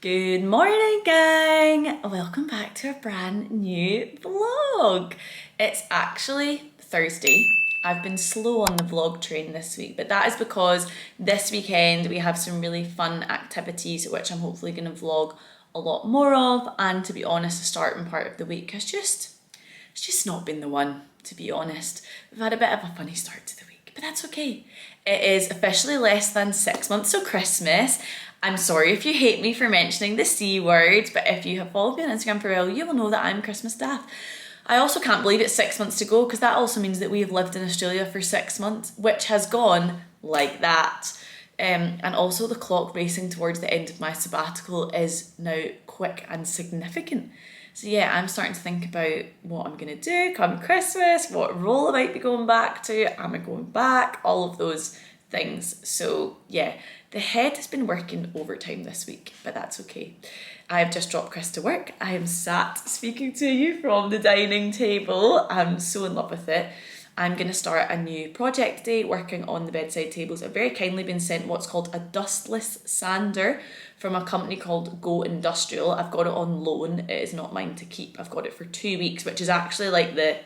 Good morning, gang! Welcome back to a brand new vlog. It's actually Thursday. I've been slow on the vlog train this week, but that is because this weekend we have some really fun activities which I'm hopefully going to vlog a lot more of, and to be honest, the starting part of the week has it's just not been the one, to be honest. We've had a bit of a funny start to the week, but that's okay. It is officially less than 6 months till Christmas. I'm sorry if you hate me for mentioning the C word, but if you have followed me on Instagram for a while, you will know that I'm Christmas daft. I also can't believe it's 6 months to go, because that also means that we have lived in Australia for 6 months, which has gone like that. And also the clock racing towards the end of my sabbatical is now quick and significant. So yeah, I'm starting to think about what I'm going to do come Christmas, what role I might be going back to, am I going back, all of those things. So yeah, the head has been working overtime this week, but that's okay. I have just dropped Chris to work. I am sat speaking to you from the dining table. I'm so in love with it. I'm going to start a new project today working on the bedside tables. I've very kindly been sent what's called a dustless sander from a company called Go Industrial. I've got it on loan. It is not mine to keep. I've got it for 2 weeks, which is actually like the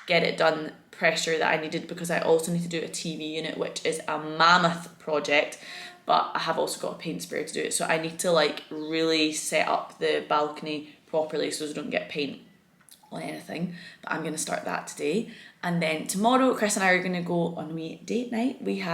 get it done pressure that I needed, because I also need to do a TV unit, which is a mammoth project, but I have also got a paint sprayer to do it. So I need to like really set up the balcony properly so I don't get paint on anything, but I'm going to start that today. And then tomorrow Chris and I are going to go on a wee date night. We've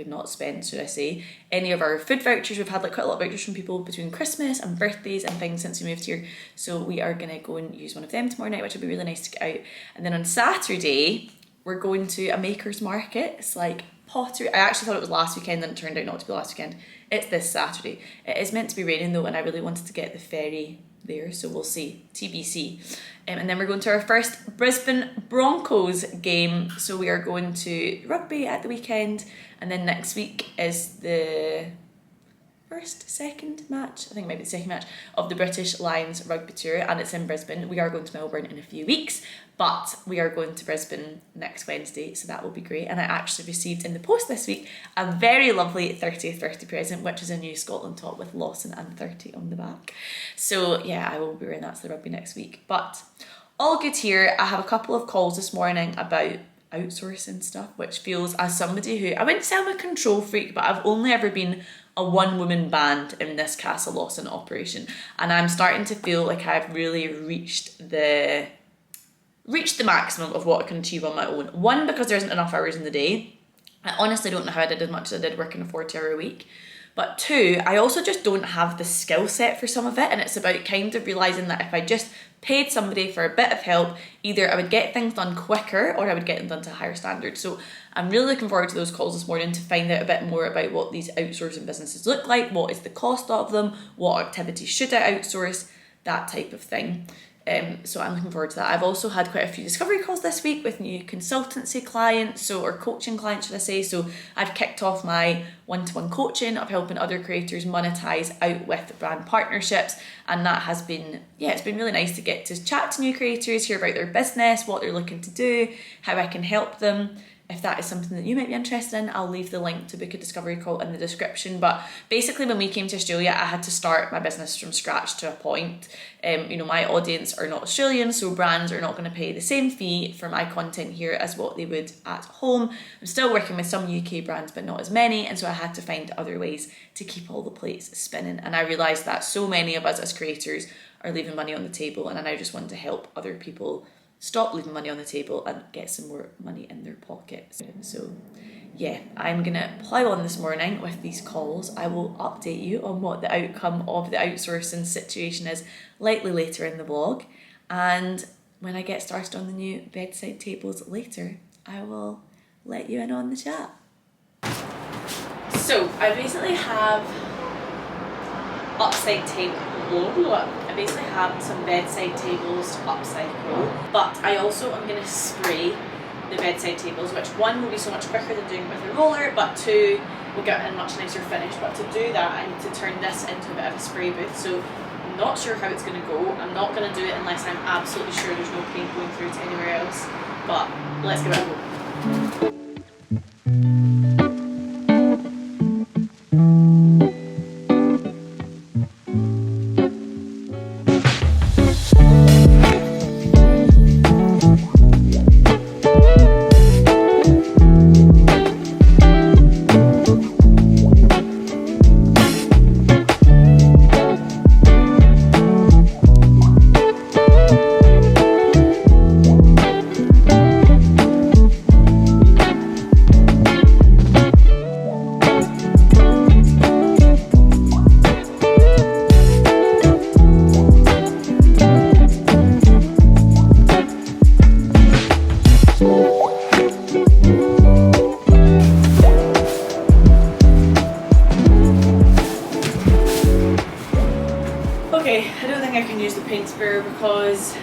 not spent, should I say, any of our food vouchers. We've had like quite a lot of vouchers from people between Christmas and birthdays and things since we moved here, so we are going to go and use one of them tomorrow night, which will be really nice to get out. And then on Saturday we're going to a maker's market. It's like pottery. I actually thought it was last weekend and it turned out not to be last weekend. It's this Saturday. It is meant to be raining though, and I really wanted to get the ferry there, so we'll see, TBC. And then we're going to our first Brisbane Broncos game, so we are going to rugby at the weekend, and then next week is the second match, I think it might be the second match of the British Lions rugby tour, and it's in Brisbane. We are going to Melbourne in a few weeks, but we are going to Brisbane next Wednesday, so that will be great. And I actually received in the post this week a very lovely 30th birthday present, which is a new Scotland top with Lawson and 30 on the back. So yeah, I will be wearing that to the rugby next week. But all good here. I have a couple of calls this morning about outsourcing stuff, which feels, as somebody who, I wouldn't say I'm a control freak, but I've only ever been a one-woman band in this Castle Lawson operation, and I'm starting to feel like I've really reached the maximum of what I can achieve on my own. One, because there isn't enough hours in the day. I honestly don't know how I did as much as I did working a 40-hour week. But two, I also just don't have the skill set for some of it, and it's about kind of realising that if I just paid somebody for a bit of help, either I would get things done quicker or I would get them done to a higher standard. So I'm really looking forward to those calls this morning to find out a bit more about what these outsourcing businesses look like, what is the cost of them, what activities should I outsource, that type of thing. So I'm looking forward to that. I've also had quite a few discovery calls this week with new consultancy clients, or coaching clients, should I say. So I've kicked off my one-to-one coaching of helping other creators monetize out with brand partnerships, and that has been, it's been really nice to get to chat to new creators, hear about their business, what they're looking to do, how I can help them. If that is something that you might be interested in, I'll leave the link to book a discovery call in the description. But basically, when we came to Australia, I had to start my business from scratch to a point. My audience are not Australian, so brands are not going to pay the same fee for my content here as what they would at home. I'm still working with some UK brands, but not as many, and so I had to find other ways to keep all the plates spinning. And I realised that so many of us as creators are leaving money on the table, and I now just want to help other people stop leaving money on the table and get some more money in their pockets. So yeah, I'm gonna plow on this morning with these calls. I will update you on what the outcome of the outsourcing situation is likely later in the vlog, and when I get started on the new bedside tables later, I will let you in on the chat. So I basically have I basically have some bedside tables to upcycle, but I also am going to spray the bedside tables, which one will be so much quicker than doing it with a roller, but two will get a much nicer finish. But to do that, I need to turn this into a bit of a spray booth, so I'm not sure how it's going to go. I'm not going to do it unless I'm absolutely sure there's no paint going through to anywhere else, but let's give it a go. Okay, I don't think I can use the paint sprayer because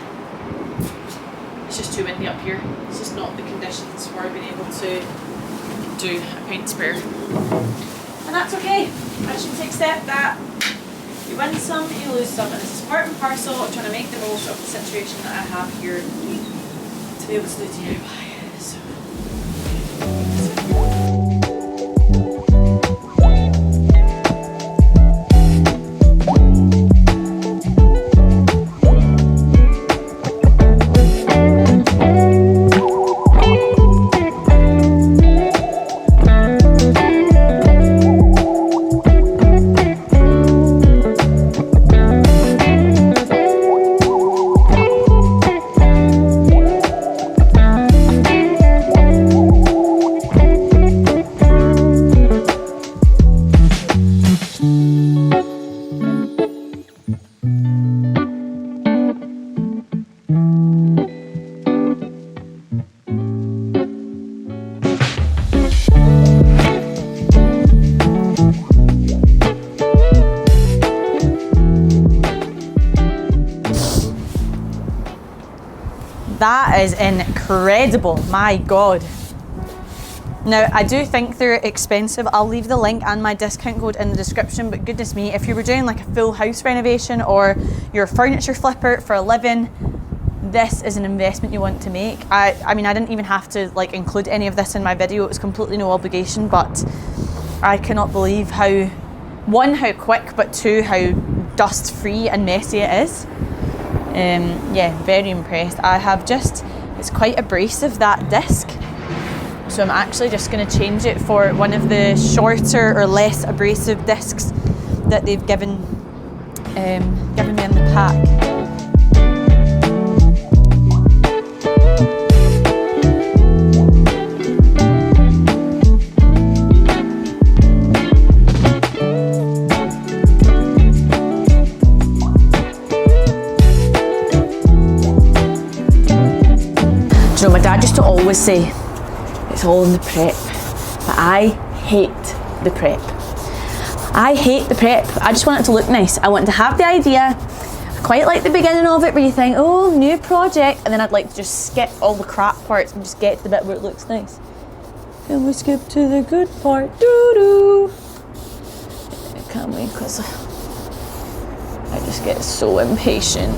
it's just too windy up here. It's just not the conditions for being able to do a paint sprayer. And that's okay. I should accept that you win some, you lose some, and it's part and parcel of trying to make the most of the situation that I have here to be able to do DIY. So. That is incredible, my God. Now, I do think they're expensive. I'll leave the link and my discount code in the description, but goodness me, if you were doing like a full house renovation or you're a furniture flipper for a living, this is an investment you want to make. I mean, I didn't even have to like include any of this in my video. It was completely no obligation, but I cannot believe how, one, how quick, but two, how dust free and messy it is. Yeah, very impressed. I have just, it's quite abrasive, that disc. So I'm actually just going to change it for one of the shorter or less abrasive discs that they've given me in the pack. So my dad used to always say, it's all in the prep, but I hate the prep. I hate the prep. I just want it to look nice. I want to have the idea. I quite like the beginning of it where you think, oh, new project, and then I'd like to just skip all the crap parts and just get to the bit where it looks nice. Can we skip to the good part? Doo-doo. Can we? Because I just get so impatient.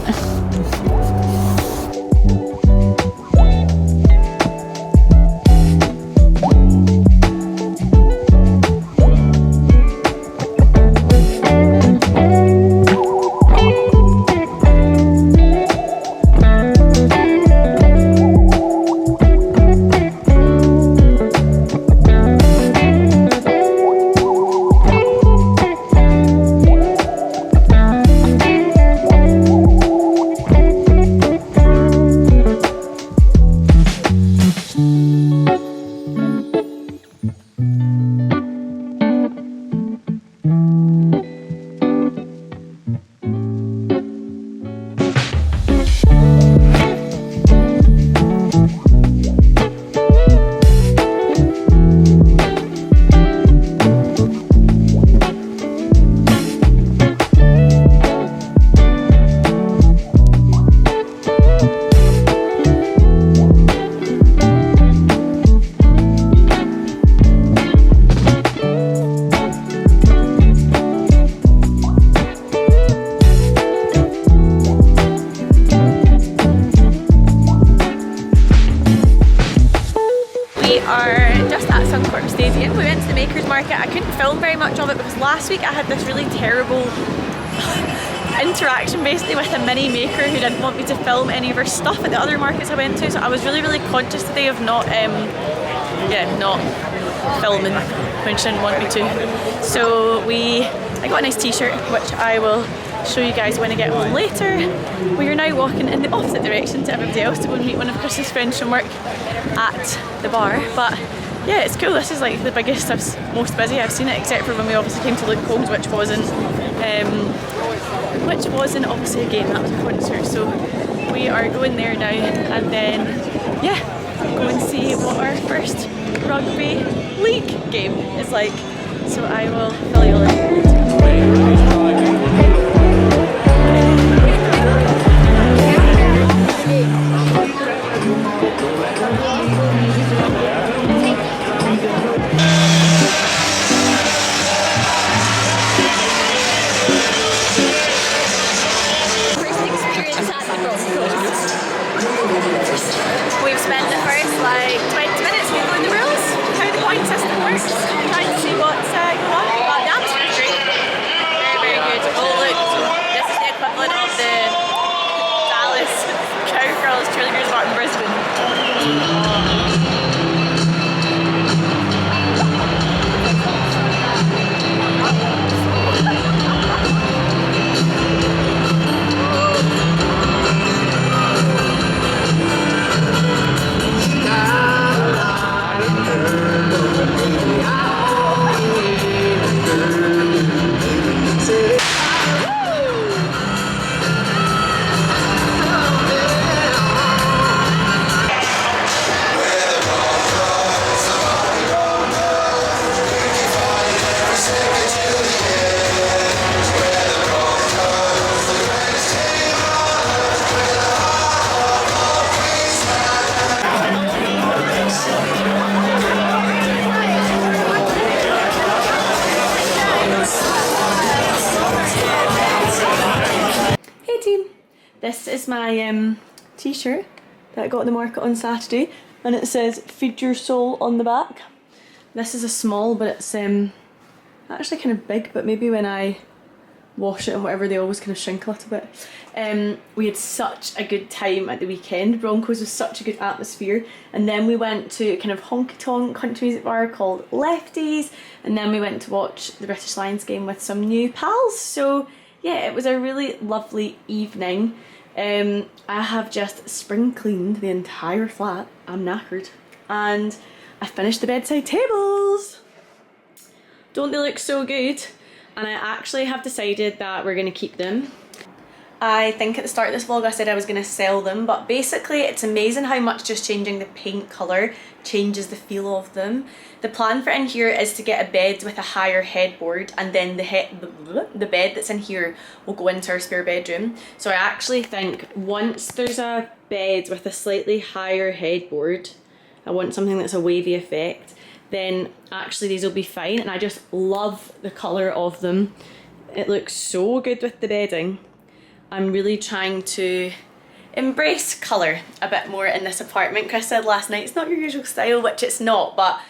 Suncorp Stadium. We went to the Makers Market. I couldn't film very much of it because last week I had this really terrible interaction basically with a mini maker who didn't want me to film any of her stuff at the other markets I went to, so I was really conscious today of not filming when she didn't want me to. So I got a nice t-shirt which I will show you guys when I get home later. We are now walking in the opposite direction to everybody else to go and meet one of Chris's friends from work at the bar. But yeah, it's cool. This is like the biggest, most busy I've seen it, except for when we obviously came to Luke Combs, which wasn't obviously a game, that was a concert. So we are going there now and then yeah, go and see what our first rugby league game is like. So I will fill you in. we've spent the first like 20 minutes googling the rules, how the point system works, trying to see what's going on. But the atmosphere's great. Very, very good. Oh look, this is the equivalent of the Dallas Cowgirls cheerleaders back in Brisbane. This is my t-shirt that I got at the market on Saturday, and it says "Feed Your Soul" on the back. This is a small, but it's actually kind of big, but maybe when I wash it and whatever they always kind of shrink a little bit. We had such a good time at the weekend. Broncos was such a good atmosphere, and then we went to kind of honky-tonk country music bar called Lefties, and then we went to watch the British Lions game with some new pals. So yeah, it was a really lovely evening. I have just spring cleaned the entire flat. I'm knackered. And I finished the bedside tables. Don't they look so good? And I actually have decided that we're going to keep them. I think at the start of this vlog I said I was going to sell them, but basically it's amazing how much just changing the paint colour changes the feel of them. The plan for in here is to get a bed with a higher headboard, and then the bed that's in here will go into our spare bedroom. So I actually think once there's a bed with a slightly higher headboard, I want something that's a wavy effect, then actually these will be fine, and I just love the colour of them. It looks so good with the bedding. I'm really trying to embrace colour a bit more in this apartment. Chris said last night it's not your usual style, which it's not, but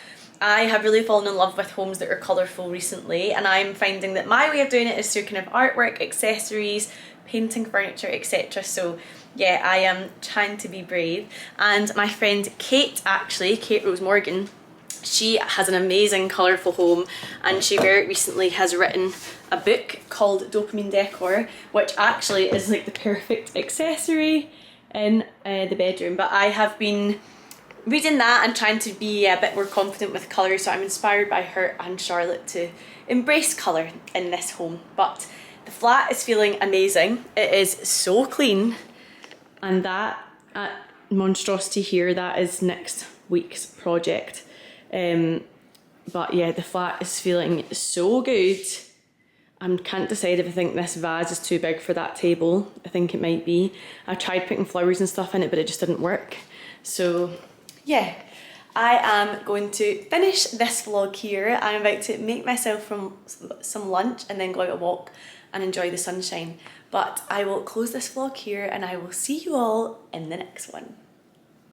I have really fallen in love with homes that are colourful recently, and I'm finding that my way of doing it is through kind of artwork, accessories, painting furniture, etc. So yeah, I am trying to be brave. And my friend Kate Rose Morgan, she has an amazing colourful home, and she very recently has written a book called Dopamine Decor, which actually is like the perfect accessory in the bedroom. But I have been reading that and trying to be a bit more confident with colour, so I'm inspired by her and Charlotte to embrace colour in this home. But the flat is feeling amazing. It is so clean, and that monstrosity here, that is next week's project. But yeah, the flat is feeling so good. I can't decide if I think this vase is too big for that table. I think it might be. I tried putting flowers and stuff in it, but it just didn't work. So yeah, I am going to finish this vlog here. I'm about to make myself some lunch and then go out a walk and enjoy the sunshine. But I will close this vlog here, and I will see you all in the next one.